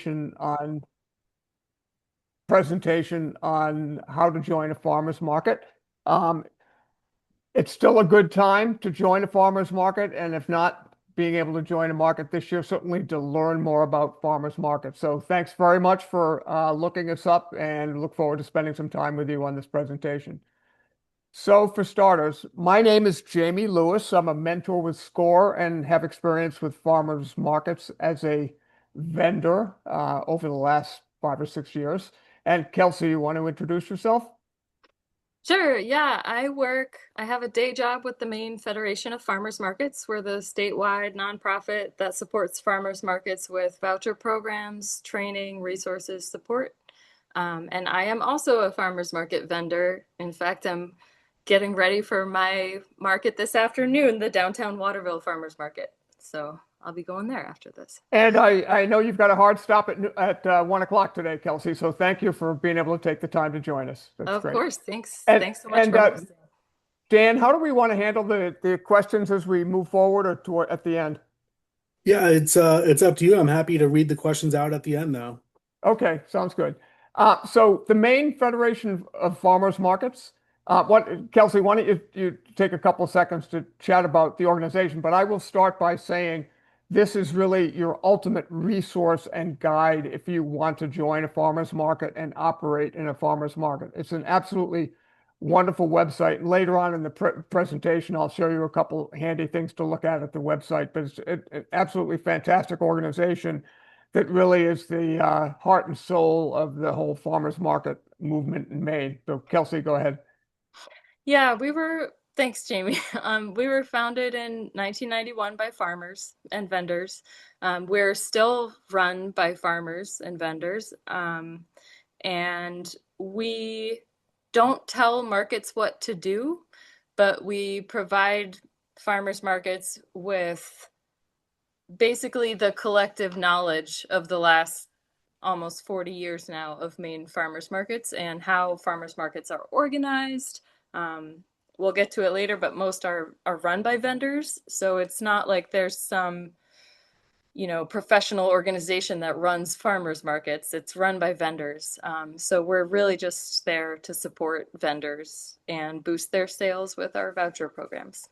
on presentation on how to join a farmer's market. Um, it's still a good time to join a farmer's market, and if not, being able to join a market this year, certainly to learn more about farmers markets. So thanks very much for looking us up, and look forward to spending some time with you on this presentation. So for starters, my name is Jamie Lewis. I'm a mentor with SCORE and have experience with farmers markets as a vendor over the last 5 or 6 years. And Kelsey, you want to introduce yourself? Sure, yeah. I have a day job with the Maine Federation of Farmers Markets. We're the statewide nonprofit that supports farmers markets with voucher programs, training, resources, support. And I am also a farmers market vendor. In fact, I'm getting ready for my market this afternoon, the downtown Waterville Farmers Market. So I'll be going there after this. And I know you've got a hard stop at 1 o'clock today, Kelsey. So thank you for being able to take the time to join us. That's Of great. course, thanks. And Thanks so much and for hosting. Dan, how do we want to handle the questions as we move forward or toward at the end? Yeah, it's up to you. I'm happy to read the questions out at the end though. Okay, sounds good. So the Maine Federation of Farmers Markets, Kelsey, why don't you take a couple seconds to chat about the organization? But I will start by saying this is really your ultimate resource and guide if you want to join a farmers market and operate in a farmers market. It's an absolutely wonderful website. And later on in the presentation, I'll show you a couple handy things to look at the website. But it's an absolutely fantastic organization that really is the heart and soul of the whole farmers market movement in Maine. So Kelsey, go ahead. Thanks, Jamie. We were founded in 1991 by farmers and vendors. We're still run by farmers and vendors. And we don't tell markets what to do, but we provide farmers markets with basically the collective knowledge of the last almost 40 years now of Maine farmers markets and how farmers markets are organized. We'll get to it later, but most are run by vendors. So it's not like there's some, professional organization that runs farmers markets. It's run by vendors. So we're really just there to support vendors and boost their sales with our voucher programs.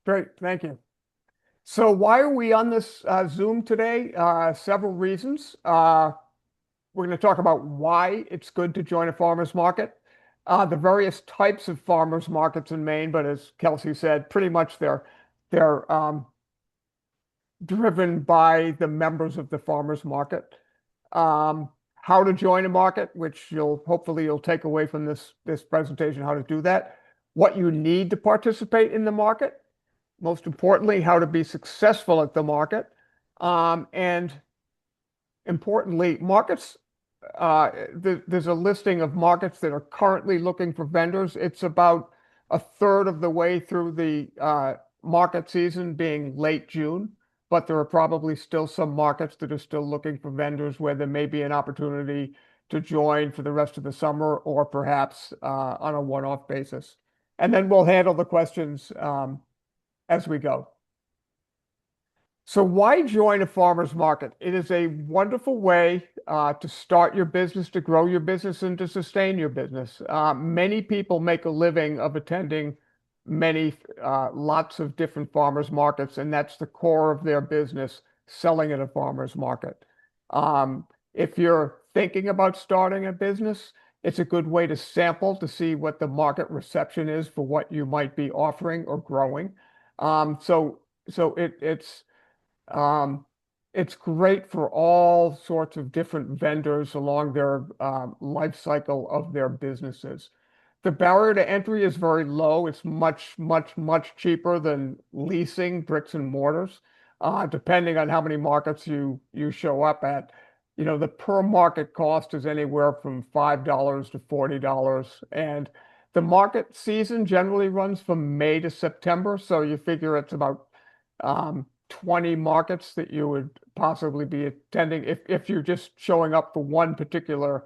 Great, thank you. So why are we on this Zoom today? Several reasons. We're going to talk about why it's good to join a farmers market, the various types of farmers markets in Maine, but as Kelsey said, pretty much they're driven by the members of the farmers market. How to join a market, which hopefully you'll take away from this presentation, how to do that, what you need to participate in the market, most importantly, how to be successful at the market, and importantly, markets. There's a listing of markets that are currently looking for vendors. It's about a third of the way through the market season, being late June, but there are probably still some markets that are still looking for vendors where there may be an opportunity to join for the rest of the summer or perhaps on a one-off basis. And then we'll handle the questions as we go. So why join a farmer's market? It is a wonderful way to start your business, to grow your business, and to sustain your business. Many people make a living of attending lots of different farmers markets, and that's the core of their business, selling at a farmer's market. If you're thinking about starting a business, it's a good way to sample to see what the market reception is for what you might be offering or growing. It's great for all sorts of different vendors along their life cycle of their businesses. The barrier to entry is very low. It's much, much, much cheaper than leasing bricks and mortars, depending on how many markets you show up at. The per market cost is anywhere from $5 to $40, and the market season generally runs from May to September. So you figure it's about 20 markets that you would possibly be attending if you're just showing up for one particular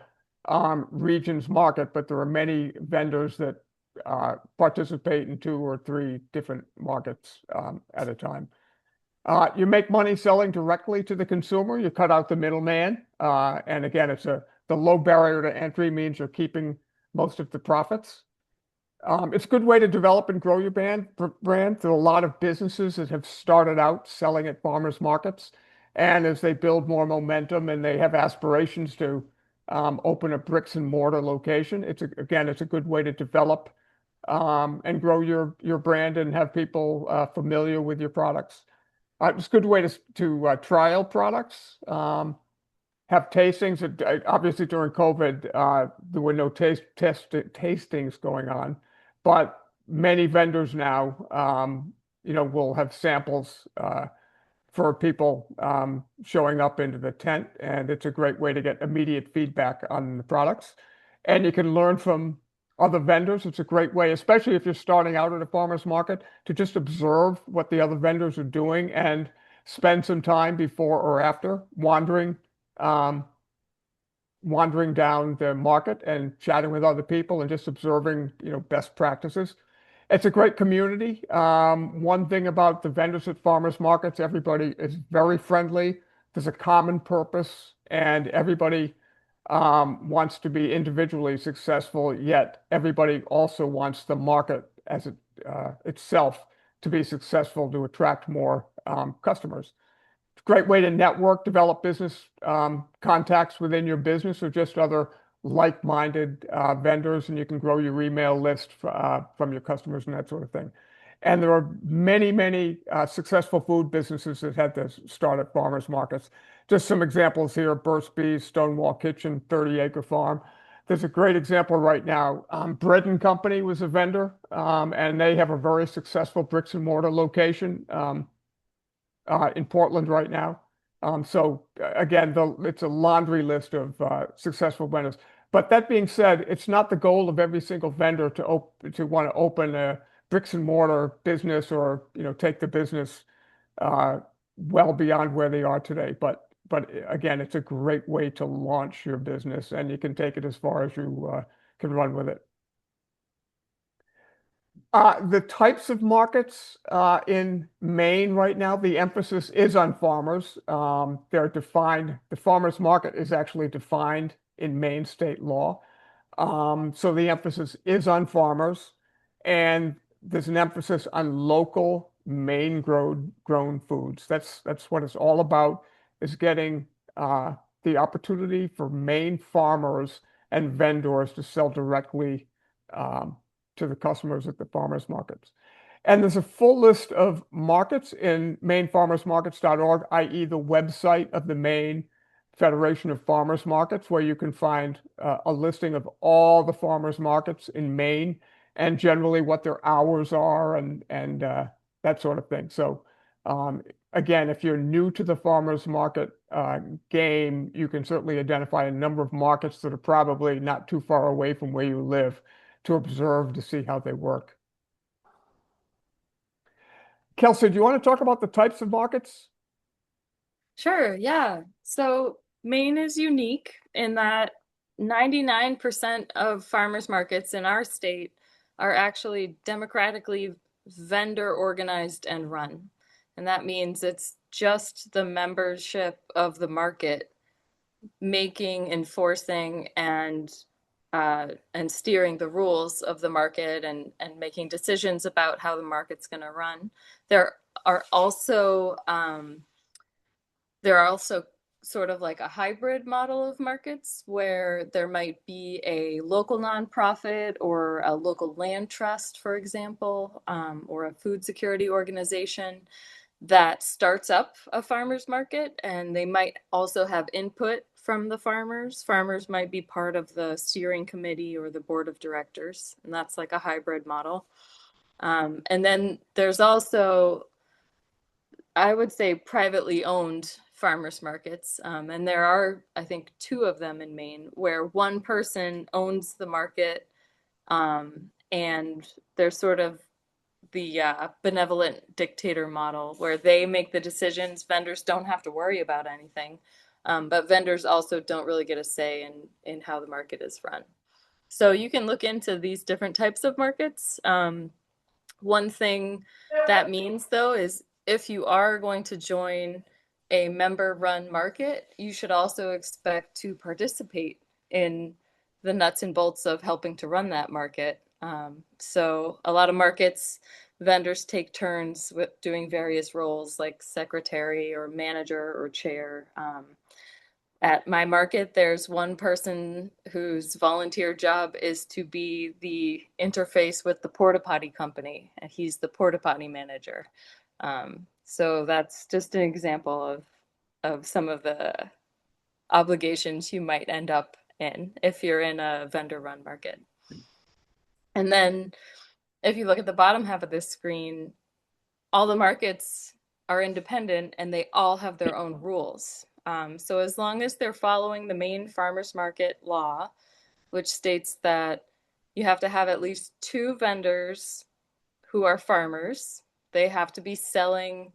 region's market, but there are many vendors that participate in 2 or 3 different markets at a time. You make money selling directly to the consumer. You cut out the middleman. And again, the low barrier to entry means you're keeping most of the profits. It's a good way to develop and grow your brand. There are a lot of businesses that have started out selling at farmers markets. And as they build more momentum and they have aspirations to open a bricks and mortar location, it's a good way to develop and grow your brand and have people familiar with your products. It's a good way to trial products, have tastings. Obviously, during COVID, there were no tastings going on, but many vendors now, will have samples for people showing up into the tent, and it's a great way to get immediate feedback on the products. And you can learn from other vendors. It's a great way, especially if you're starting out at a farmer's market, to just observe what the other vendors are doing and spend some time before or after um, wandering down the market and chatting with other people and just observing, best practices. It's a great community. One thing about the vendors at farmers markets, everybody is very friendly. There's a common purpose, and everybody wants to be individually successful, yet everybody also wants the market as itself to be successful to attract more customers. Great way to network, develop business contacts within your business or just other like-minded vendors, and you can grow your email list from your customers and that sort of thing. And there are many, many successful food businesses that had to start at farmers markets. Just some examples here: Burst Bees, Stonewall Kitchen, 30 Acre Farm. There's a great example right now. Bread and Company was a vendor, and they have a very successful bricks and mortar location in Portland right now. Again, it's a laundry list of successful vendors. But that being said, it's not the goal of every single vendor to want to open a bricks and mortar business or take the business uh, well beyond where they are today. But again, it's a great way to launch your business, and you can take it as far as you can run with it. The types of markets in Maine right now, the emphasis is on farmers. They're defined, the farmers market is actually defined in Maine state law. So the emphasis is on farmers, and there's an emphasis on local Maine grown foods. That's what it's all about, is getting the opportunity for Maine farmers and vendors to sell directly um, to the customers at the farmers markets. And there's a full list of markets in mainefarmersmarkets.org, i.e. the website of the Maine Federation of Farmers Markets, where you can find a listing of all the farmers markets in Maine and generally what their hours are and that sort of thing. So again, if you're new to the farmers market game, you can certainly identify a number of markets that are probably not too far away from where you live to observe to see how they work. Kelsey, do you want to talk about the types of markets? Sure, yeah. So Maine is unique in that 99% of farmers markets in our state are actually democratically vendor organized and run. And that means it's just the membership of the market making, enforcing, and steering the rules of the market and making decisions about how the market's going to run. There are also there are also sort of like a hybrid model of markets where there might be a local nonprofit or a local land trust, for example, or a food security organization that starts up a farmer's market, and they might also have input from the farmers. Farmers might be part of the steering committee or the board of directors, and that's like a hybrid model. And then there's also, I would say, privately owned farmers markets. And there are, I think, two of them in Maine where one person owns the market, and they're sort of the benevolent dictator model where they make the decisions. Vendors don't have to worry about anything, but vendors also don't really get a say in how the market is run. So you can look into these different types of markets. One thing that means, though, is if you are going to join a member-run market, you should also expect to participate in the nuts and bolts of helping to run that market. So a lot of markets, vendors take turns with doing various roles like secretary or manager or chair. At my market, there's one person whose volunteer job is to be the interface with the porta potty company, and he's the porta potty manager. So that's just an example of some of the obligations you might end up in if you're in a vendor-run market. And then if you look at the bottom half of this screen, all the markets are independent and they all have their own rules. So as long as they're following the Maine farmers market law, which states that you have to have at least two vendors who are farmers, they have to be selling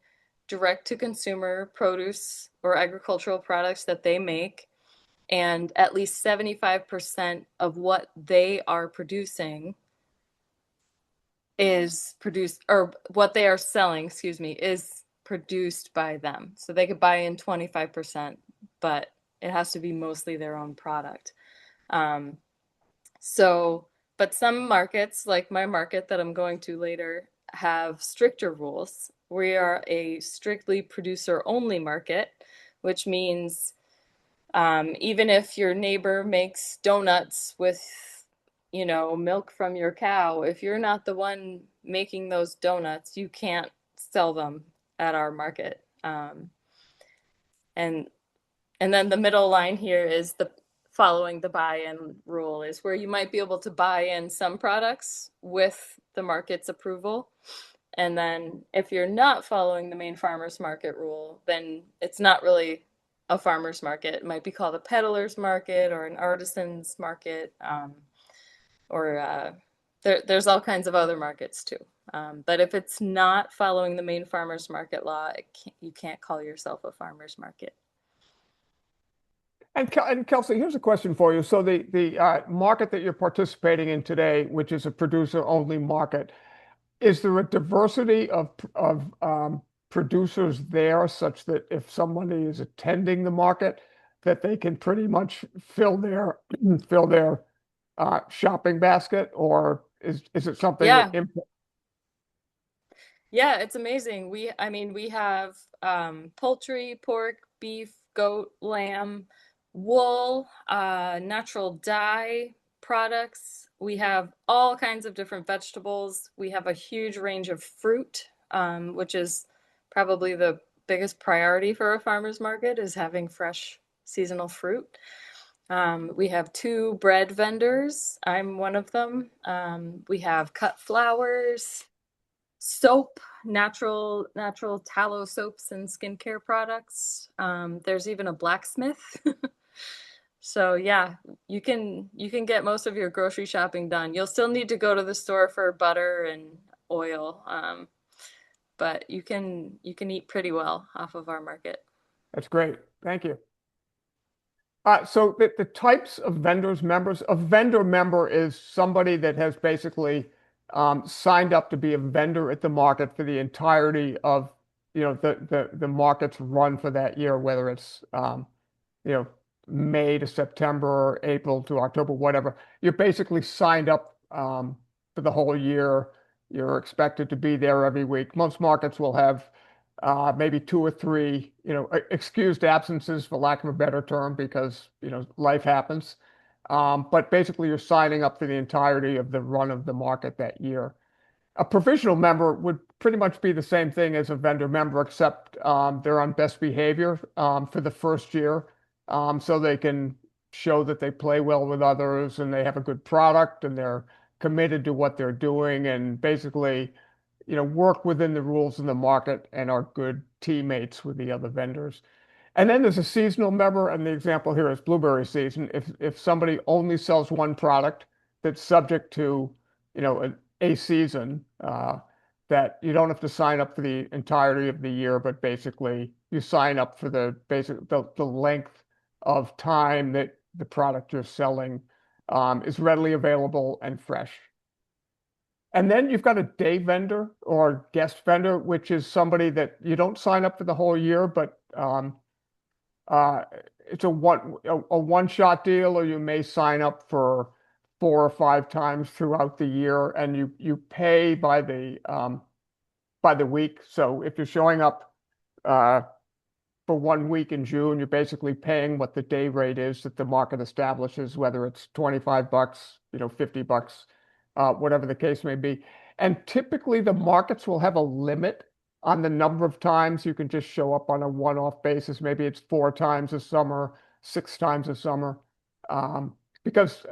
direct to consumer produce or agricultural products that they make, and at least 75% of what they are producing is produced, or what they are selling, excuse me, is produced by them. So they could buy in 25%, but it has to be mostly their own product. Um, so, but some markets, like my market that I'm going to later, have stricter rules. We are a strictly producer only market, which means even if your neighbor makes donuts with, milk from your cow, if you're not the one making those donuts, you can't sell them at our market. And and then the middle line here is the following the buy-in rule is where you might be able to buy in some products with the market's approval. And then if you're not following the Maine farmers market rule, then it's not really a farmers market. It might be called a peddler's market or an artisan's market, or there's all kinds of other markets too. But if it's not following the Maine farmers market law, you can't call yourself a farmers market. And Kelsey, here's a question for you. So the market that you're participating in today, which is a producer-only market, is there a diversity of producers there such that if somebody is attending the market, that they can pretty much fill their fill their shopping basket, or is it something that Yeah, yeah, it's amazing. I mean, we have poultry, pork, beef, goat, lamb, wool, natural dye products. We have all kinds of different vegetables. We have a huge range of fruit, which is probably the biggest priority for a farmer's market is having fresh seasonal fruit. We have two bread vendors. I'm one of them. We have cut flowers, soap, natural tallow soaps and skincare products. There's even a blacksmith. So yeah, you can get most of your grocery shopping done. You'll still need to go to the store for butter and oil, but you can eat pretty well off of our market. that's great. Thank you. So the types of vendors members, a vendor member is somebody that has basically signed up to be a vendor at the market for the entirety of, the market's run for that year, whether it's you know, May to September, April to October, whatever. You're basically signed up for the whole year. You're expected to be there every week. Most markets will have maybe two or three, excused absences, for lack of a better term, because, life happens. But basically, you're signing up for the entirety of the run of the market that year. A provisional member would pretty much be the same thing as a vendor member, except they're on best behavior for the first year, so they can show that they play well with others and they have a good product and they're committed to what they're doing and basically, work within the rules of the market and are good teammates with the other vendors. And then there's a seasonal member, and the example here is blueberry season. If somebody only sells one product that's subject to, a season, that you don't have to sign up for the entirety of the year, but basically you sign up for the length of time that the product you're selling is readily available and fresh. And then you've got a day vendor or guest vendor, which is somebody that you don't sign up for the whole year, but uh, it's a one-shot deal, or you may sign up for 4 or 5 times throughout the year, and you pay by the week. So if you're showing up uh, for 1 week in June, you're basically paying what the day rate is that the market establishes, whether it's $25, $50, whatever the case may be. And typically the markets will have a limit on the number of times you can just show up on a one-off basis. Maybe it's 4 times a summer, 6 times a summer, because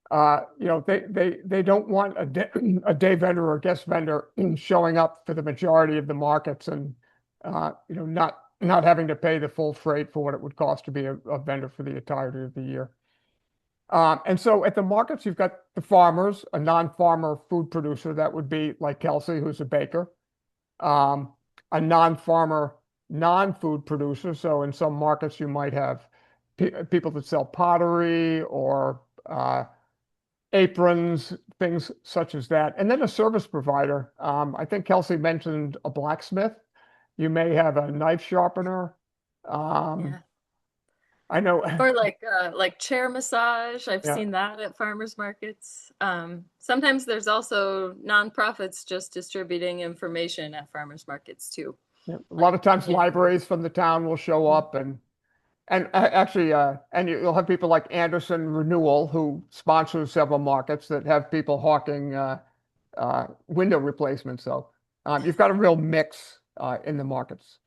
they don't want a day vendor or a guest vendor showing up for the majority of the markets and not having to pay the full freight for what it would cost to be a vendor for the entirety of the year. And so at the markets, you've got the farmers, a non-farmer food producer that would be like Kelsey, who's a baker, a non-farmer, non-food producer. So in some markets, you might have people that sell pottery or aprons, things such as that. And then a service provider. I think Kelsey mentioned a blacksmith. You may have a knife sharpener. Yeah. I know. Or like chair massage. I've Yeah, seen that at farmers markets. Sometimes there's also nonprofits just distributing information at farmers markets too. yeah. A lot Like, of times yeah. libraries from the town will show up and actually, and you'll have people like Anderson Renewal who sponsors several markets that have people hawking window replacements. So you've got a real mix in the markets.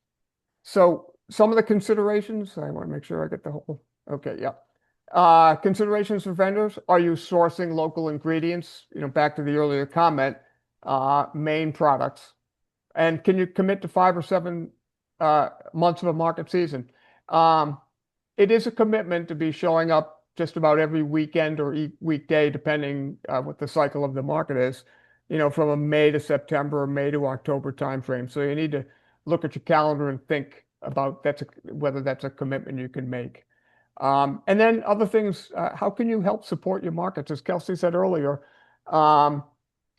So some of the considerations, I want to make sure I get the whole, okay, yeah. Considerations for vendors, are you sourcing local ingredients? Back to the earlier comment, Maine products. And can you commit to 5 or 7 months of a market season? Um, it is a commitment to be showing up just about every weekend or weekday, depending what the cycle of the market is, from a May to September or May to October timeframe. So you need to look at your calendar and think about whether that's a commitment you can make. And then other things, how can you help support your markets? As Kelsey said earlier, um,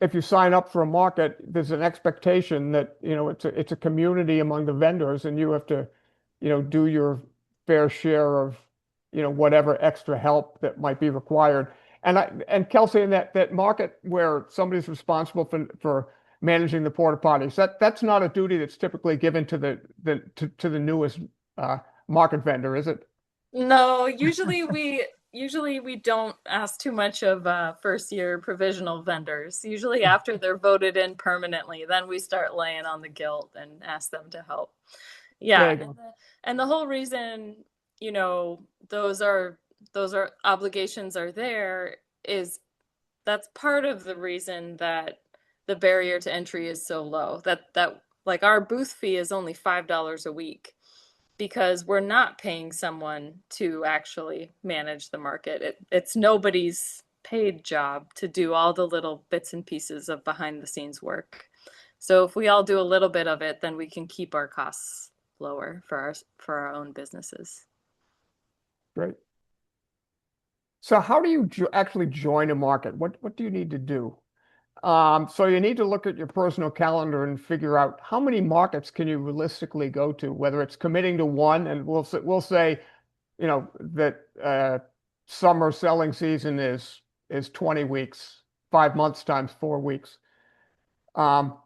if you sign up for a market, there's an expectation that, it's a community among the vendors and you have to, do your fair share of, whatever extra help that might be required. And Kelsey, in that market where somebody's responsible for managing the porta potties, that's not a duty that's typically given to the newest market vendor, is it? No, usually we don't ask too much of first year provisional vendors. Usually after they're voted in permanently, then we start laying on the guilt and ask them to help. There Yeah, you go. and the whole reason, those are obligations are there is that's part of the reason that the barrier to entry is so low. That like our booth fee is only $5 a week because we're not paying someone to actually manage the market. It's nobody's paid job to do all the little bits and pieces of behind the scenes work. So if we all do a little bit of it, then we can keep our costs lower for our own businesses. Great. So how do you actually join a market? What do you need to do? So you need to look at your personal calendar and figure out how many markets can you realistically go to, whether it's committing to one, and we'll say, that summer selling season is 20 weeks, 5 months times 4 weeks. Um,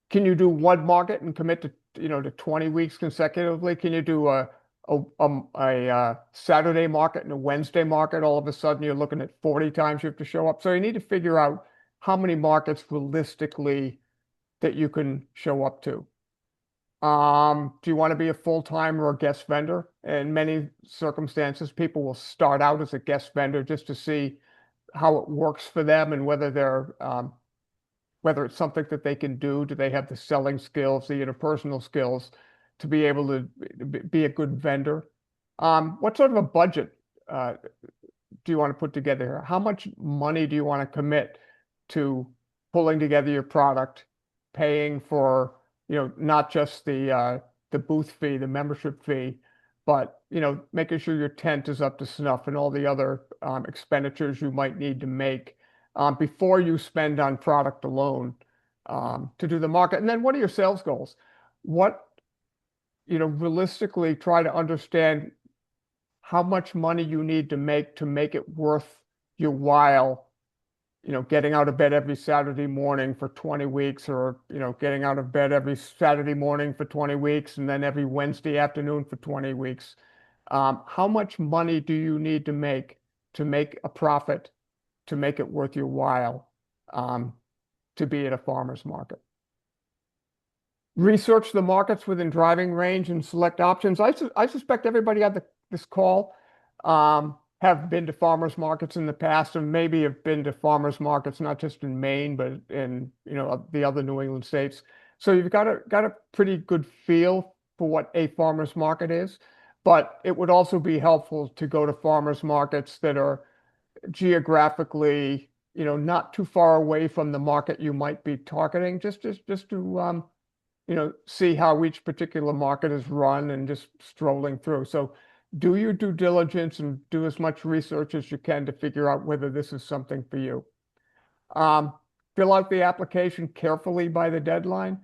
can you do one market and commit to 20 weeks consecutively? Can you do a Saturday market and a Wednesday market? All of a sudden, you're looking at 40 times you have to show up. So you need to figure out how many markets realistically that you can show up to. Do you want to be a full-time or a guest vendor? In many circumstances, people will start out as a guest vendor just to see how it works for them and whether it's something that they can do. Do they have the selling skills, the interpersonal skills to be able to be a good vendor? What sort of a budget do you want to put together here? How much money do you want to commit to pulling together your product, paying for, not just the booth fee, the membership fee, but, making sure your tent is up to snuff and all the other expenditures you might need to make before you spend on product alone to do the market. And then what are your sales goals? What, realistically try to understand how much money you need to make it worth your while, getting out of bed every Saturday morning for 20 weeks, or, getting out of bed every Saturday morning for 20 weeks, and then every Wednesday afternoon for 20 weeks. How much money do you need to make a profit, to make it worth your while, to be at a farmer's market? Research the markets within driving range and select options. I suspect everybody on this call have been to farmers markets in the past, and maybe have been to farmers markets not just in Maine, but in the other New England states. So you've got a pretty good feel for what a farmers market is. But it would also be helpful to go to farmers markets that are geographically, not too far away from the market you might be targeting, just to see how each particular market is run, and just strolling through. So do your due diligence and do as much research as you can to figure out whether this is something for you. Fill out the application carefully by the deadline.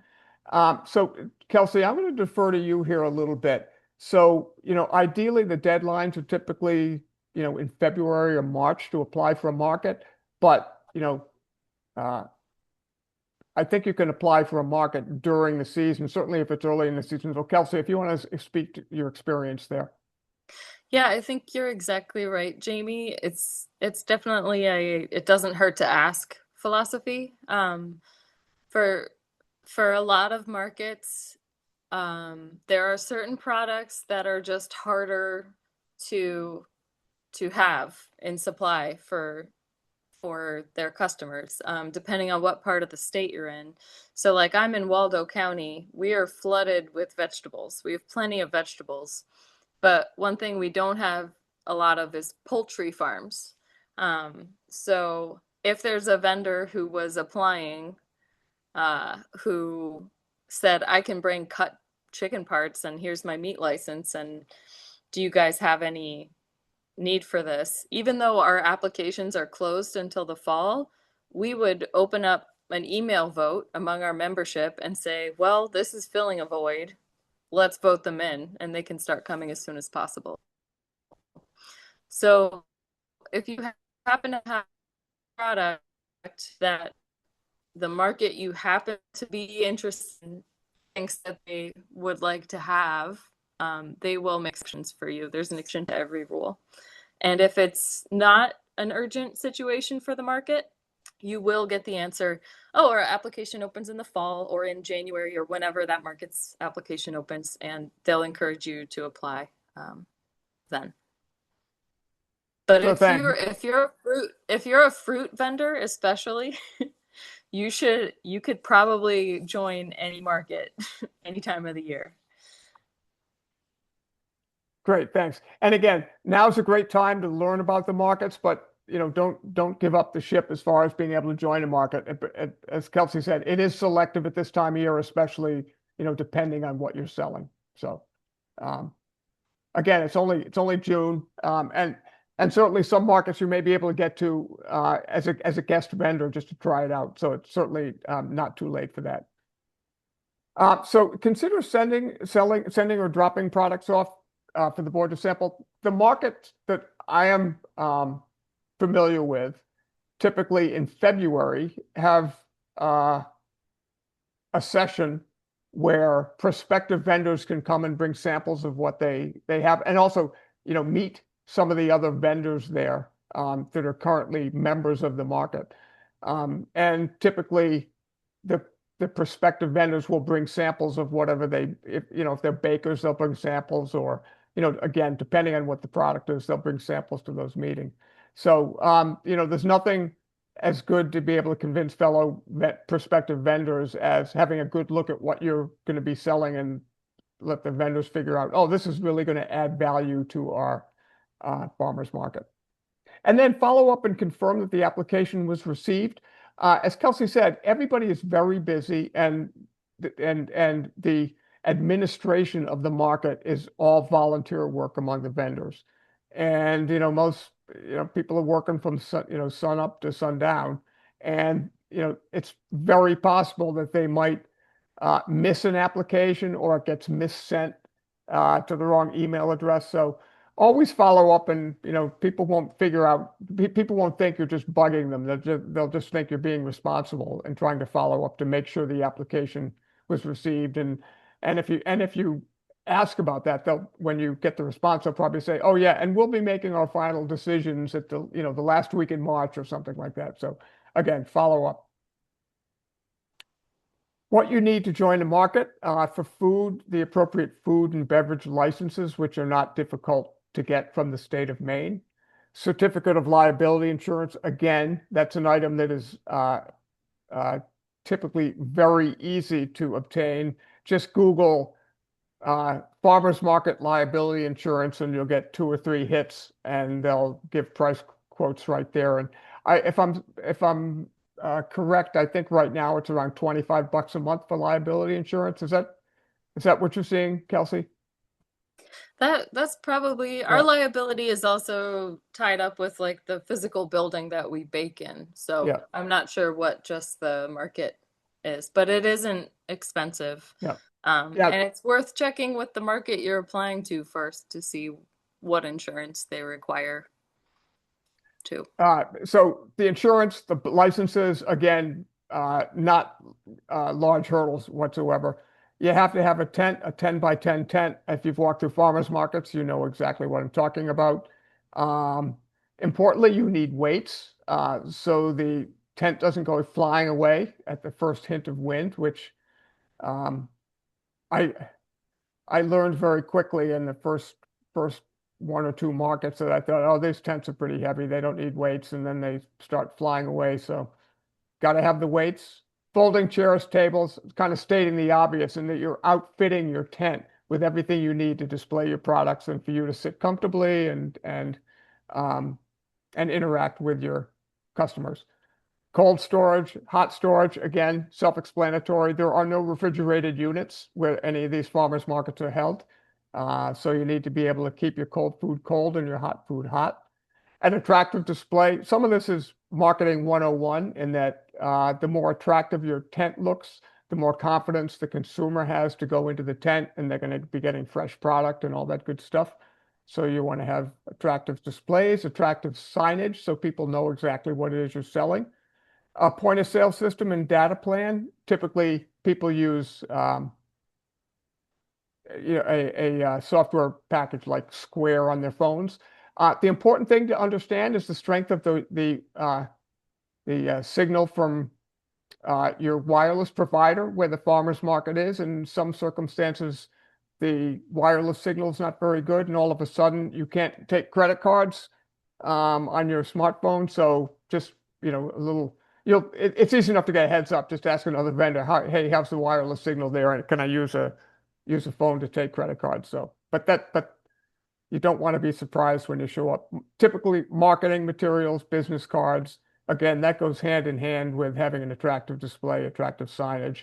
So Kelsey, I'm going to defer to you here a little bit. So, ideally the deadlines are typically, in February or March to apply for a market, but, I think you can apply for a market during the season, certainly if it's early in the season. So Kelsey, if you want to speak to your experience there. Yeah, I think you're exactly right, Jamie. It's definitely it doesn't hurt to ask philosophy. For a lot of markets, there are certain products that are just harder to have in supply for their customers, depending on what part of the state you're in. So like I'm in Waldo County, we are flooded with vegetables. We have plenty of vegetables. But one thing we don't have a lot of is poultry farms. So if there's a vendor who was applying, who said, I can bring cut chicken parts and here's my meat license, and do you guys have any need for this? Even though our applications are closed until the fall, we would open up an email vote among our membership and say, well, this is filling a void. Let's vote them in, and they can start coming as soon as possible. So if you happen to have a product that the market you happen to be interested in thinks that they would like to have, they will make exceptions for you. There's an exception to every rule. And if it's not an urgent situation for the market, you will get the answer, oh, our application opens in the fall or in January or whenever that market's application opens, and they'll encourage you to apply then. But So if you're a fruit vendor, especially, you could probably join any market any time of the year. Great, thanks. And again, now's a great time to learn about the markets, but don't give up the ship as far as being able to join a market. As Kelsey said, it is selective at this time of year, especially depending on what you're selling. So again, it's only June, and certainly some markets you may be able to get to as a guest vendor just to try it out. So it's certainly not too late for that. So consider sending or dropping products off for the board to sample. The market that I am familiar with, typically in February, have a session where prospective vendors can come and bring samples of what they have, and also meet some of the other vendors there that are currently members of the market. And typically the prospective vendors will bring samples of whatever if they're bakers, they'll bring samples, or again, depending on what the product is, they'll bring samples to those meetings. So, there's nothing as good to be able to convince fellow prospective vendors as having a good look at what you're going to be selling, and let the vendors figure out, oh, this is really going to add value to our farmers market. And then follow up and confirm that the application was received. As Kelsey said, everybody is very busy, and the administration of the market is all volunteer work among the vendors. And most people are working from sun up to sundown, and it's very possible that they might miss an application or it gets missent to the wrong email address. So always follow up, and people won't people won't think you're just bugging them. They'll just think you're being responsible and trying to follow up to make sure the application was received. And if you ask about that, when you get the response, they'll probably say, "Oh yeah, and we'll be making our final decisions at the last week in March," or something like that. So again, follow up. What you need to join the market for food, the appropriate food and beverage licenses, which are not difficult to get from the state of Maine. Certificate of liability insurance, again, that's an item that is typically very easy to obtain. Just Google farmers market liability insurance, and you'll get 2 or 3 hits, and they'll give price quotes right there. And if I'm correct, I think right now it's around $25 a month for liability insurance. Is that what you're seeing, Kelsey? That's probably our Yeah, liability is also tied up with like the physical building that we bake in. So yeah, I'm not sure what just the market is, but it isn't expensive. yeah, yeah. And it's worth checking with the market you're applying to first to see what insurance they require too. So the insurance, the licenses, again, not large hurdles whatsoever. You have to have a tent, a 10 by 10 tent. If you've walked through farmers markets, you know exactly what I'm talking about. Um, Importantly, you need weights, so the tent doesn't go flying away at the first hint of wind, which um, I I learned very quickly in the first 1 or 2 markets that I thought, oh, these tents are pretty heavy. They don't need weights, and then they start flying away. So got to have the weights. Folding chairs, tables, kind of stating the obvious, and that you're outfitting your tent with everything you need to display your products and for you to sit comfortably um, and interact with your customers. Cold storage, hot storage, again, self-explanatory. There are no refrigerated units where any of these farmers markets are held. So you need to be able to keep your cold food cold and your hot food hot. An attractive display. Some of this is marketing 101 in that the more attractive your tent looks, the more confidence the consumer has to go into the tent, and they're going to be getting fresh product and all that good stuff. So you want to have attractive displays, attractive signage so people know exactly what it is you're selling. A point of sale system and data plan. Typically, people use a software package like Square on their phones. The important thing to understand is the strength of the signal from your wireless provider, where the farmer's market is. In some circumstances, the wireless signal is not very good, and all of a sudden you can't take credit cards on your smartphone. So just a little, it's easy enough to get a heads up. Just ask another vendor, hey, how's the wireless signal there, and can I use a phone to take credit cards? So, but you don't want to be surprised when you show up. Typically, marketing materials, business cards, again, that goes hand in hand with having an attractive display, attractive signage.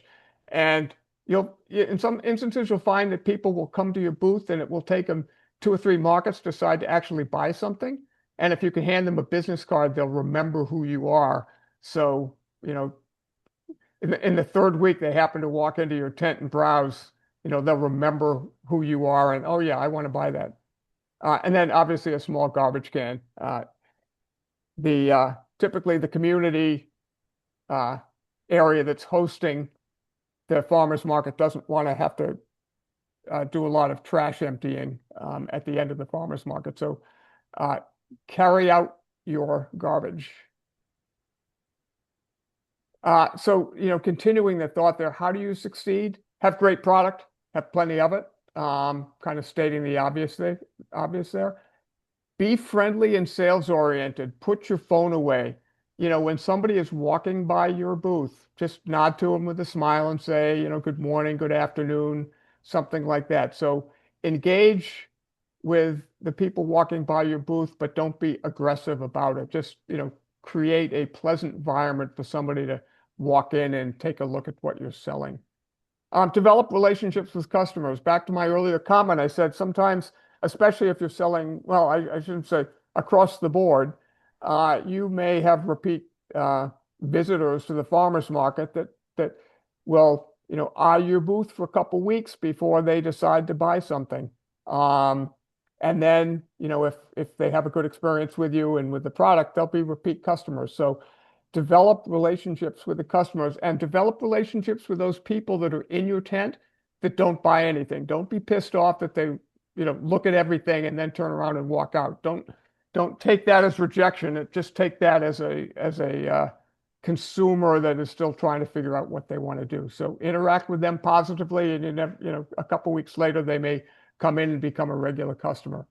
And in some instances, you'll find that people will come to your booth and it will take them 2 or 3 markets to decide to actually buy something. And if you can hand them a business card, they'll remember who you are. So, in the third week, they happen to walk into your tent and browse, they'll remember who you are and, oh yeah, I want to buy that. And then obviously a small garbage can. Typically the community area that's hosting the farmers market doesn't want to have to do a lot of trash emptying at the end of the farmers market. So carry out your garbage. Continuing the thought there, how do you succeed? Have great product, have plenty of it. Kind of stating the obvious there. Be friendly and sales oriented. Put your phone away. When somebody is walking by your booth, just nod to them with a smile and say, good morning, good afternoon, something like that. So engage with the people walking by your booth, but don't be aggressive about it. Just, create a pleasant environment for somebody to walk in and take a look at what you're selling. Develop relationships with customers. Back to my earlier comment, I said sometimes, especially if you're selling, well, I shouldn't say, across the board, you may have repeat visitors to the farmers market that will, eye your booth for a couple weeks before they decide to buy something. Um, and then, if they have a good experience with you and with the product, they'll be repeat customers. So develop relationships with the customers and develop relationships with those people that are in your tent that don't buy anything. Don't be pissed off that they, look at everything and then turn around and walk out. Don't take that as rejection. Just take that as a consumer that is still trying to figure out what they want to do. So interact with them positively, and a couple weeks later they may come in and become a regular customer.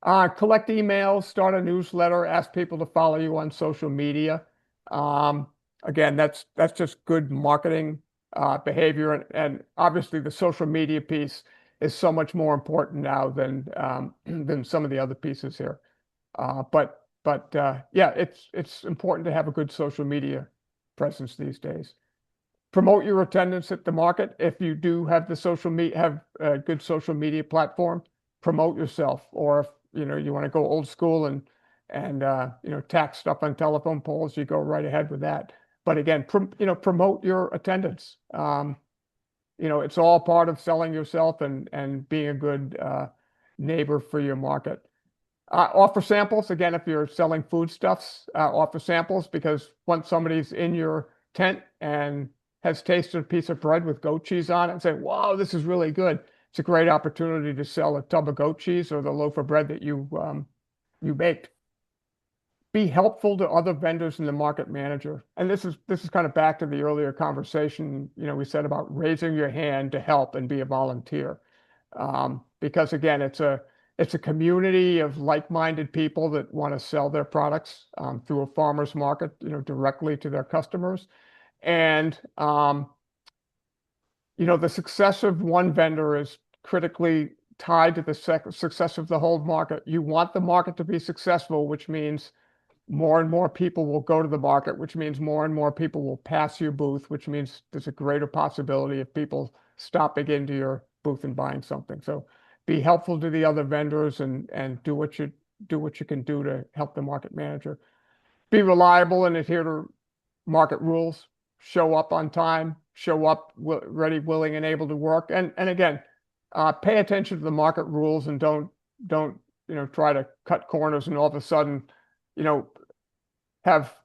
Collect emails, start a newsletter, ask people to follow you on social media. Um, Again, that's just good marketing behavior, and obviously the social media piece is so much more important now than some of the other pieces here. But yeah, it's important to have a good social media presence these days. Promote your attendance at the market. If you do have have a good social media platform, promote yourself. Or if you want to go old school and tack stuff on telephone poles, you go right ahead with that. But again, promote your attendance. It's all part of selling yourself and being a good neighbor for your market. Offer samples. Again, if you're selling foodstuffs, offer samples, because once somebody's in your tent and has tasted a piece of bread with goat cheese on it and say, "Wow, this is really good," it's a great opportunity to sell a tub of goat cheese or the loaf of bread that you baked. Be helpful to other vendors in the market manager. And this is kind of back to the earlier conversation, we said about raising your hand to help and be a volunteer. Because again, it's a community of like-minded people that want to sell their products through a farmer's market, directly to their customers. And the success of one vendor is critically tied to the success of the whole market. You want the market to be successful, which means more and more people will go to the market, which means more and more people will pass your booth, which means there's a greater possibility of people stopping into your booth and buying something. So be helpful to the other vendors and do what you can do to help the market manager. Be reliable and adhere to market rules. Show up on time. Show up ready, willing, and able to work. And again, pay attention to the market rules and don't try to cut corners and all of a sudden have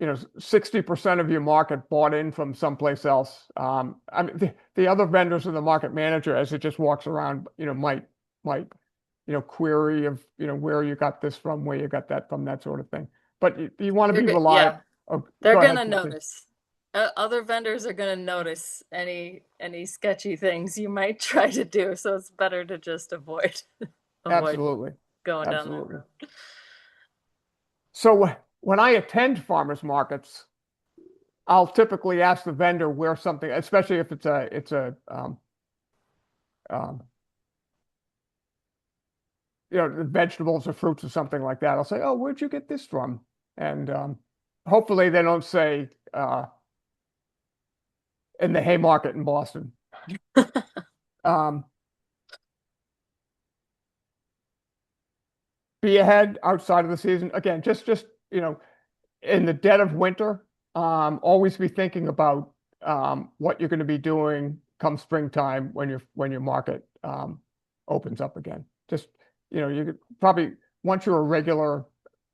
60% of your market bought in from someplace else. I mean, the other vendors in the market manager, as it just walks around, might query of where you got this from, where you got that from, that sort of thing. But you want to be reliable. Yeah, Oh, they're go ahead, gonna Christine. notice. Other vendors are gonna notice any sketchy things you might try to do, so it's better to just avoid Absolutely, going down that absolutely. road. So when I attend farmers markets, I'll typically ask the vendor where something, especially if um, the vegetables or fruits or something like that. I'll say, "Oh, where'd you get this from?" And hopefully they don't say in the Haymarket in Boston. Um, be ahead outside of the season. Again, just in the dead of winter, always be thinking about what you're going to be doing come springtime when your market opens up again. Just you could probably, once you're a regular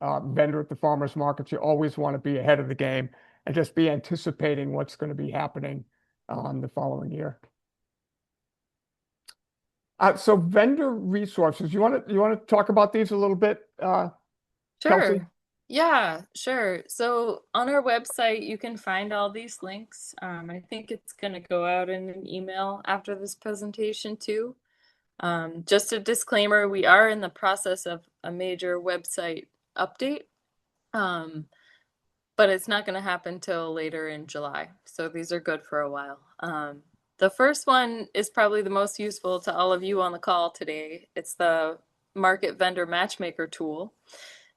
vendor at the farmers markets, you always want to be ahead of the game and just be anticipating what's going to be happening the following year. So vendor resources, you want to talk about these a little bit, Kelsey? Sure. Yeah, sure. So on our website, you can find all these links. I think it's going to go out in an email after this presentation too. Just a disclaimer, we are in the process of a major website update, but it's not going to happen till later in July. So these are good for a while. The first one is probably the most useful to all of you on the call today. It's the Market Vendor Matchmaker tool.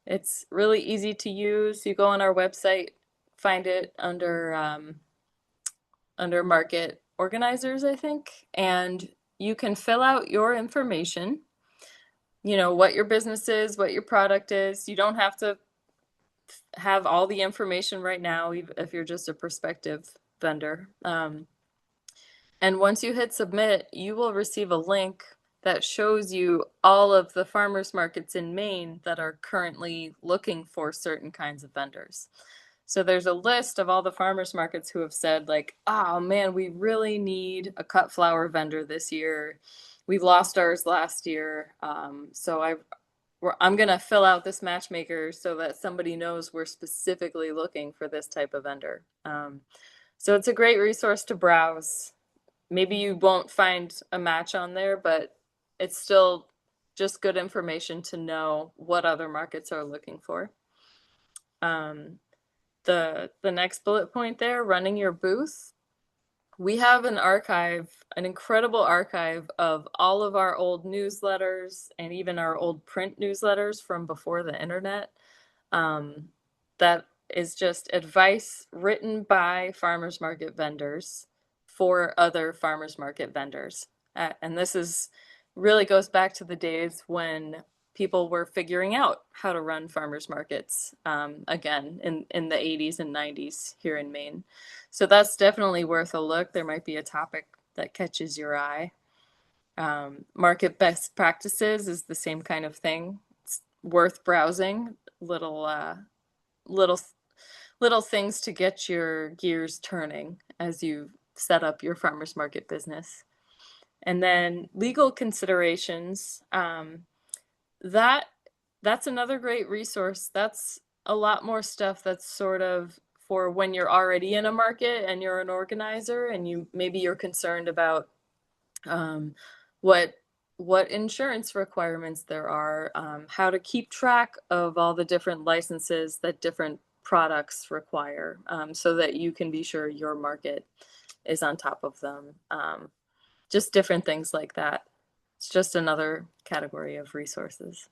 It's really easy to use. You go on our website, find it under Market Organizers, I think, and you can fill out your information. what your business is, what your product is. You don't have to have all the information right now, if you're just a prospective vendor. And once you hit submit, you will receive a link that shows you all of the farmers markets in Maine that are currently looking for certain kinds of vendors. So there's a list of all the farmers markets who have said, like, oh man, we really need a cut flower vendor this year. We lost ours last year. I'm going to fill out this matchmaker so that somebody knows we're specifically looking for this type of vendor. So it's a great resource to browse. Maybe you won't find a match on there, but it's still just good information to know what other markets are looking for. The next bullet point there, running your booth. We have an archive, an incredible archive of all of our old newsletters and even our old print newsletters from before the internet. That is just advice written by farmers market vendors for other farmers market vendors. And this is really goes back to the days when people were figuring out how to run farmers markets again in the 80s and 90s here in Maine. So that's definitely worth a look. There might be a topic that catches your eye. Market best practices is the same kind of thing. It's worth browsing. Little little things to get your gears turning as you set up your farmers market business. And then legal considerations. That that's another great resource. That's a lot more stuff that's sort of for when you're already in a market and you're an organizer and you're concerned about um, what what insurance requirements there are, how to keep track of all the different licenses that different products require, so that you can be sure your market is on top of them. Just different things like that. It's just another category of resources.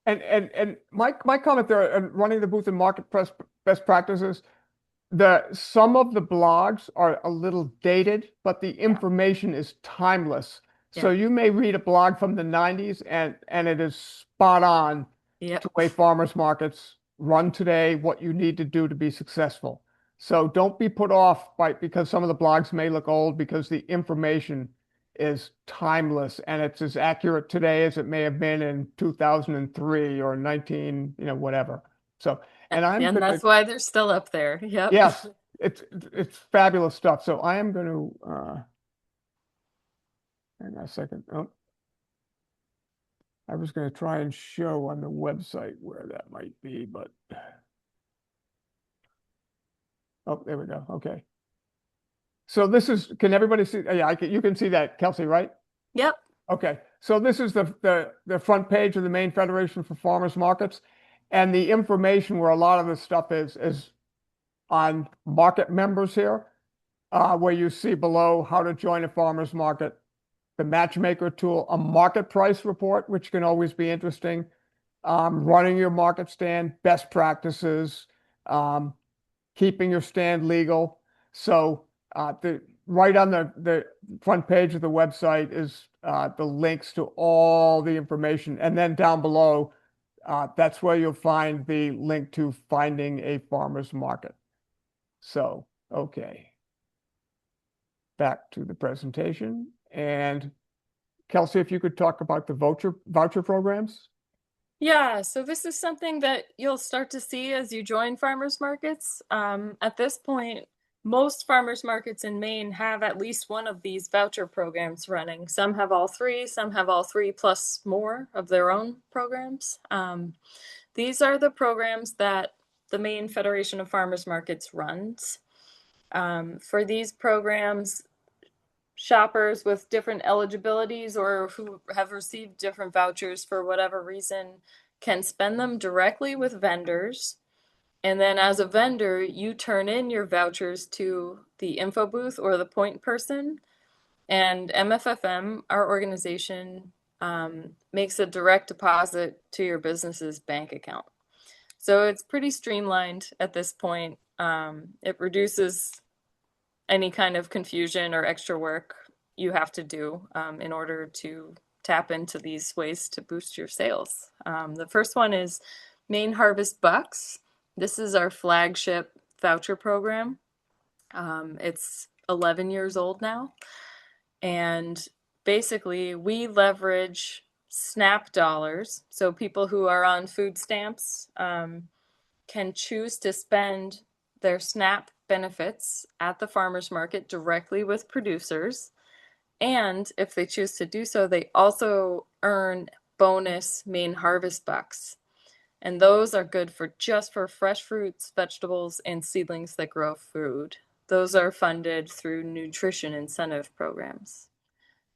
And my comment there, and running the booth and market press best practices, some of the blogs are a little dated, but the Yeah. information is timeless. So Yeah. you may read a blog from the 90s and it is spot on Yep. to way farmers markets run today, what you need to do to be successful. So don't be put off by because some of the blogs may look old because the information is timeless and it's as accurate today as it may have been in 2003 or 19, whatever. So, and I'm And gonna, that's why they're still up there. Yep. yes, it's fabulous stuff. So I am going to hang on a second. Oh, I was going to try and show on the website where that might be, but oh, there we go. Okay. So this is, can everybody see? Yeah, you can see that, Kelsey, right? Yep. Okay. So this is the front page of the Maine Federation for Farmers Markets. And the information where a lot of this stuff is on market members here, where you see below how to join a farmers market, the matchmaker tool, a market price report, which can always be interesting, running your market stand, best practices, um, keeping your stand legal. So the right on the front page of the website is the links to all the information. And then down below, that's where you'll find the link to finding a farmer's market. So, okay. Back to the presentation. And Kelsey, if you could talk about the voucher programs. Yeah, so this is something that you'll start to see as you join farmers markets. At this point, most farmers markets in Maine have at least one of these voucher programs running. Some have all three plus more of their own programs. These are the programs that the Maine Federation of Farmers Markets runs. For these programs, shoppers with different eligibilities or who have received different vouchers for whatever reason can spend them directly with vendors. And then as a vendor, you turn in your vouchers to the info booth or the point person. And MFFM, our organization, makes a direct deposit to your business's bank account. So it's pretty streamlined at this point. It reduces any kind of confusion or extra work you have to do in order to tap into these ways to boost your sales. The first one is Maine Harvest Bucks. This is our flagship voucher program. It's 11 years old now. And basically, we leverage SNAP dollars. So people who are on food stamps can choose to spend their SNAP benefits at the farmers market directly with producers. And if they choose to do so, they also earn bonus Maine Harvest Bucks. And those are good for just for fresh fruits, vegetables, and seedlings that grow food. Those are funded through nutrition incentive programs.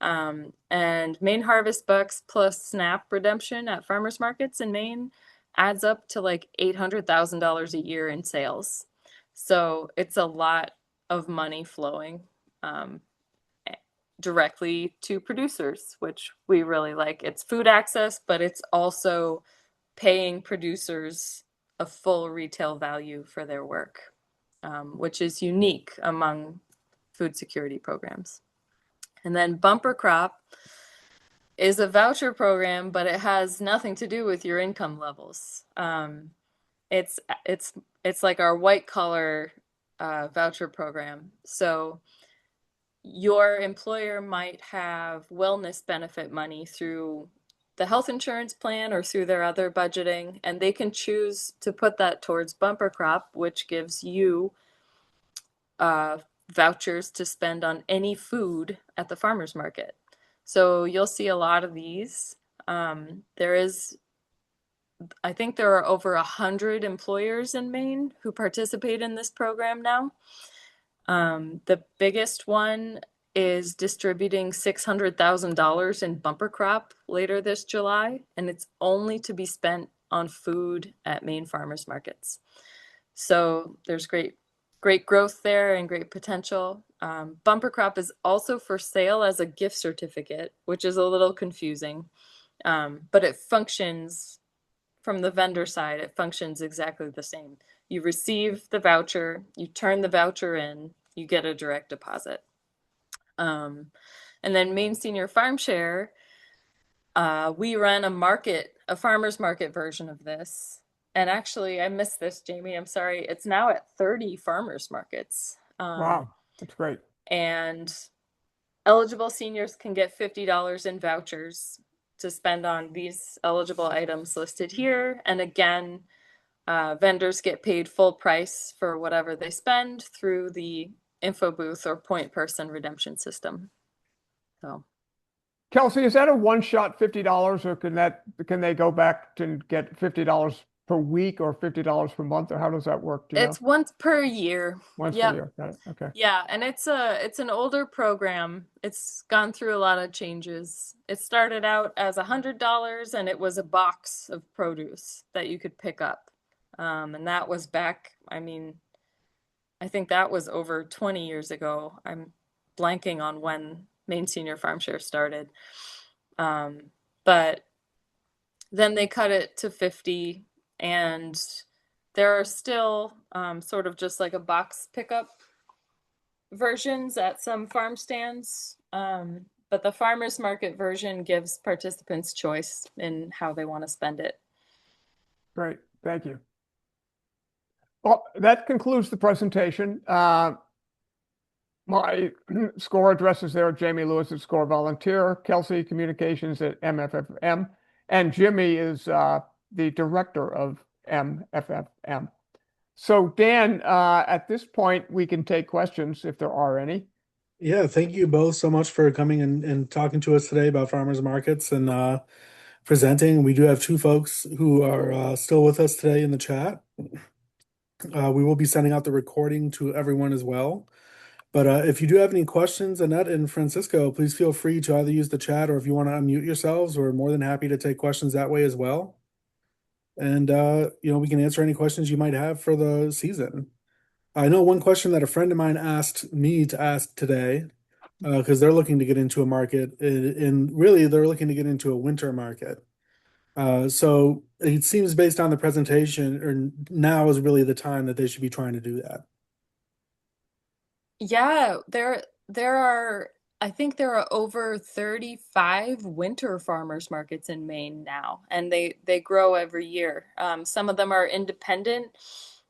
And Maine Harvest Bucks plus SNAP redemption at farmers markets in Maine adds up to like $800,000 a year in sales. So it's a lot of money flowing directly to producers, which we really like. It's food access, but it's also paying producers a full retail value for their work, which is unique among food security programs. And then Bumper Crop is a voucher program, but it has nothing to do with your income levels. It's it's it's like our white collar voucher program. So your employer might have wellness benefit money through the health insurance plan or through their other budgeting, and they can choose to put that towards Bumper Crop, which gives you vouchers to spend on any food at the farmers market. So you'll see a lot of these. I think there are over 100 employers in Maine who participate in this program now. The biggest one is distributing $600,000 in Bumper Crop later this July, and it's only to be spent on food at Maine farmers markets. So there's great growth there and great potential. Bumper Crop is also for sale as a gift certificate, which is a little confusing, but it functions from the vendor side, it functions exactly the same. You receive the voucher, you turn the voucher in, you get a direct deposit. And then Maine Senior Farm Share, we run a farmer's market version of this. And actually, I missed this, Jamie. I'm sorry. It's now at 30 farmers markets. Wow, that's great. And eligible seniors can get $50 in vouchers to spend on these eligible items listed here. And again, vendors get paid full price for whatever they spend through the info booth or point person redemption system. So Kelsey, is that a one-shot $50 or can they go back to get $50 per week or $50 per month, or how does that work? Do you know? it's once per year. Once per Yep. year. Got it. Okay. Yeah, and it's an older program. It's gone through a lot of changes. It started out as $100 and it was a box of produce that you could pick up. And that was back, I mean, I think that was over 20 years ago. I'm blanking on when Maine Senior Farm Share started. But then they cut it to 50, and there are still sort of just like a box pickup versions at some farm stands. But the farmers market version gives participants choice in how they want to spend it. Great. Thank you. Well, that concludes the presentation. My SCORE addresses there, Jamie Lewis at SCORE Volunteer, Kelsey Communications at MFFM, and Jimmy is the director of MFFM. So Dan, at this point, we can take questions if there are any. Yeah, thank you both so much for coming and talking to us today about farmers markets and presenting. We do have two folks who are still with us today in the chat. We will be sending out the recording to everyone as well. But if you do have any questions, Annette and Francisco, please feel free to either use the chat, or if you want to unmute yourselves, we're more than happy to take questions that way as well. And we can answer any questions you might have for the season. I know one question that a friend of mine asked me to ask today, because they're looking to get into a market, and really they're looking to get into a winter market. So it seems based on the presentation, or now is really the time that they should be trying to do that. Yeah, there are I think there are over 35 winter farmers markets in Maine now, and they grow every year. Some of them are independent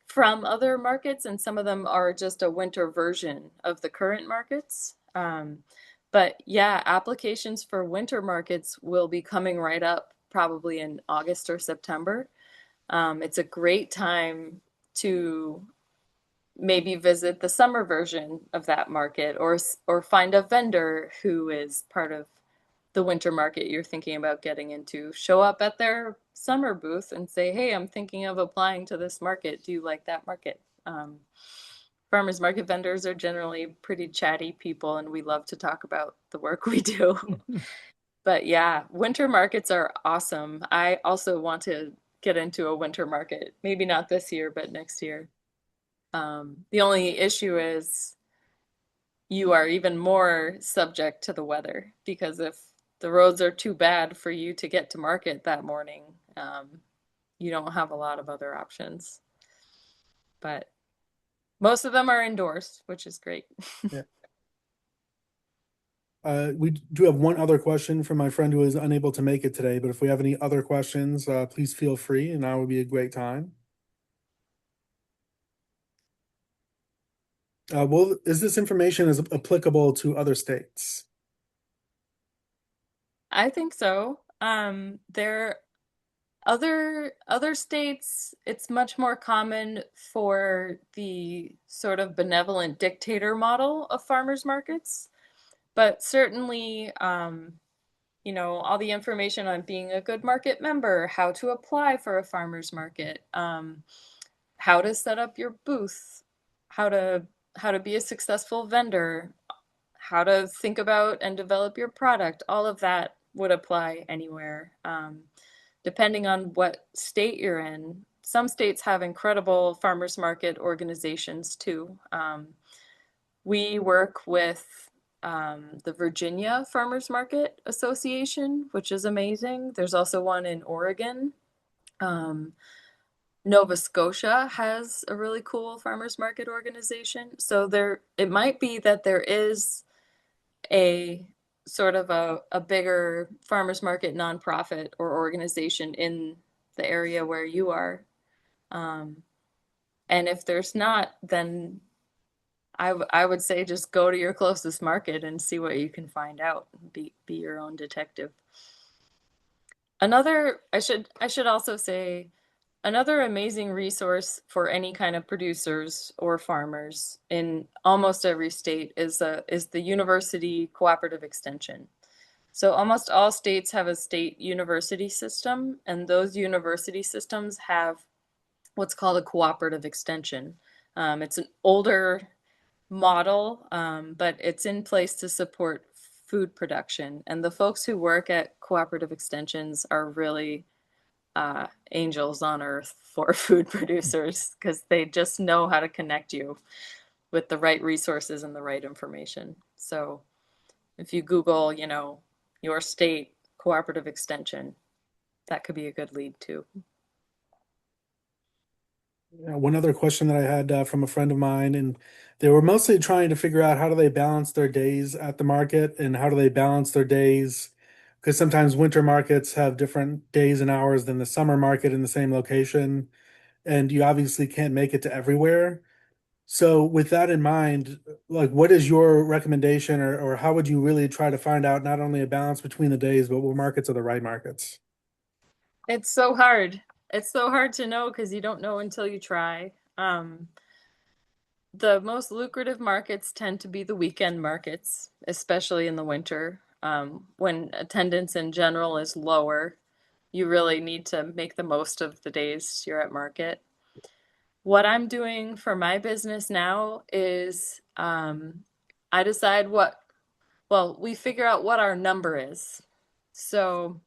from other markets, and some of them are just a winter version of the current markets. But yeah, applications for winter markets will be coming right up probably in August or September. It's a great time to maybe visit the summer version of that market, or find a vendor who is part of the winter market you're thinking about getting into. Show up at their summer booth and say, "Hey, I'm thinking of applying to this market. Do you like that market?" Farmers market vendors are generally pretty chatty people, and we love to talk about the work we do. But yeah, winter markets are awesome. I also want to get into a winter market. Maybe not this year, but next year. The only issue is you are even more subject to the weather, because if the roads are too bad for you to get to market that morning, you don't have a lot of other options. But most of them are indoors, which is great. Yeah. We do have one other question from my friend who is unable to make it today, but if we have any other questions, please feel free, and now would be a great time. Well, is this information is applicable to other states? I think so. There other states, it's much more common for the sort of benevolent dictator model of farmers markets. But certainly, all the information on being a good market member, how to apply for a farmer's market, how to set up your booth, how to how to be a successful vendor, how to think about and develop your product, all of that would apply anywhere. Depending on what state you're in, some states have incredible farmers market organizations too. We work with the Virginia Farmers Market Association, which is amazing. There's also one in Oregon. Um, Nova Scotia has a really cool farmers market organization. So it might be that there is a sort of a bigger farmers market nonprofit or organization in the area where you are. Um, and if there's not, then I would say just go to your closest market and see what you can find out. Be your own detective. I should also say, another amazing resource for any kind of producers or farmers in almost every state is the university cooperative extension. So almost all states have a state university system, and those university systems have what's called a cooperative extension. It's an older model, but it's in place to support food production. And the folks who work at cooperative extensions are really angels on earth for food producers, because they just know how to connect you with the right resources and the right information. So if you Google, your state cooperative extension, that could be a good lead too. One other question that I had from a friend of mine, and they were mostly trying to figure out how do they balance their days at the market and how do they balance their days, because sometimes winter markets have different days and hours than the summer market in the same location, and you obviously can't make it to everywhere. So with that in mind, like what is your recommendation, or how would you really try to find out not only a balance between the days, but what markets are the right markets? It's so hard. It's so hard to know because you don't know until you try. The most lucrative markets tend to be the weekend markets, especially in the winter, when attendance in general is lower. You really need to make the most of the days you're at market. What I'm doing for my business now is I decide we figure out what our number is. So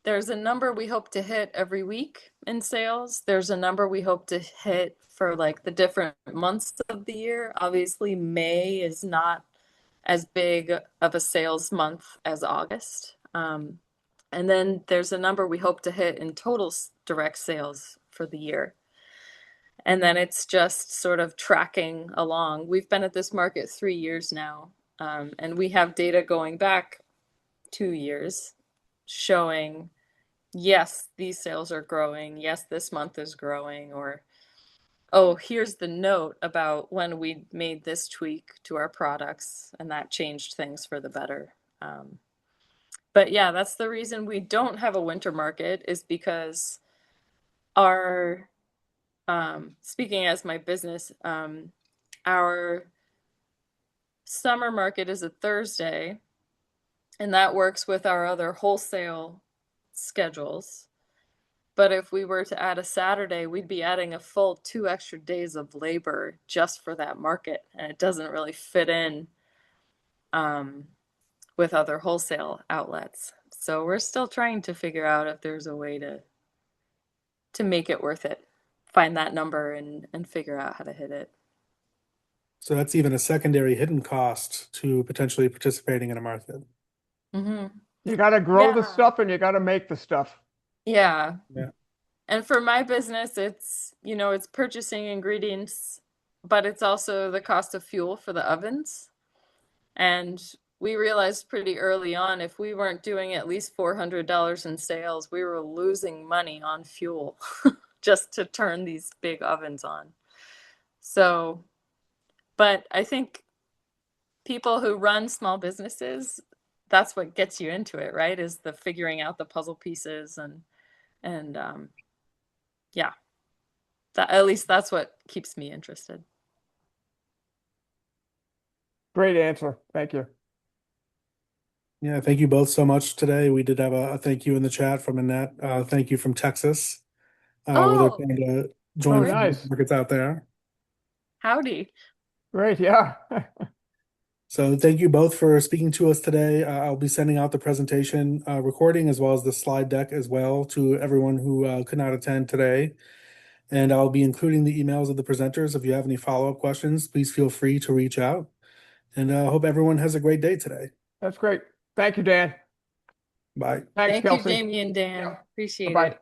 there's a number we hope to hit every week in sales. There's a number we hope to hit for like the different months of the year. Obviously, May is not as big of a sales month as August. And then there's a number we hope to hit in total direct sales for the year. And then it's just sort of tracking along. We've been at this market 3 years now. And we have data going back 2 years showing, yes, these sales are growing. Yes, this month is growing. Or, oh, here's the note about when we made this tweak to our products and that changed things for the better. But yeah, that's the reason we don't have a winter market, is because our, speaking as my business, our summer market is a Thursday, and that works with our other wholesale schedules. But if we were to add a Saturday, we'd be adding a full 2 extra days of labor just for that market, and it doesn't really fit in um, with other wholesale outlets. So we're still trying to figure out if there's a way to make it worth it, find that number and figure out how to hit it. So that's even a secondary hidden cost to potentially participating in a market. Mm-hmm. You got to grow the Yeah. stuff and you got to make the stuff. Yeah. Yeah. And for my business, it's purchasing ingredients, but it's also the cost of fuel for the ovens. And we realized pretty early on, if we weren't doing at least $400 in sales, we were losing money on fuel just to turn these big ovens on. So, but I think people who run small businesses, that's what gets you into it, right? Is the figuring out the puzzle pieces and yeah, that at least that's what keeps me interested. Great answer. Thank you. Yeah, thank you both so much today. We did have a thank you in the chat from Annette. Thank you from Texas, where they're Oh, trying to Oh, join the great. farmers nice. markets out there. Howdy. Great. Yeah. So thank you both for speaking to us today. I'll be sending out the presentation recording as well as the slide deck as well to everyone who could not attend today. And I'll be including the emails of the presenters. If you have any follow-up questions, please feel free to reach out. And I hope everyone has a great day today. That's great. Thank you, Dan. Bye. Thanks, Thank you, Kelsey. Jamie and Dan. Yeah. Appreciate Bye-bye. it.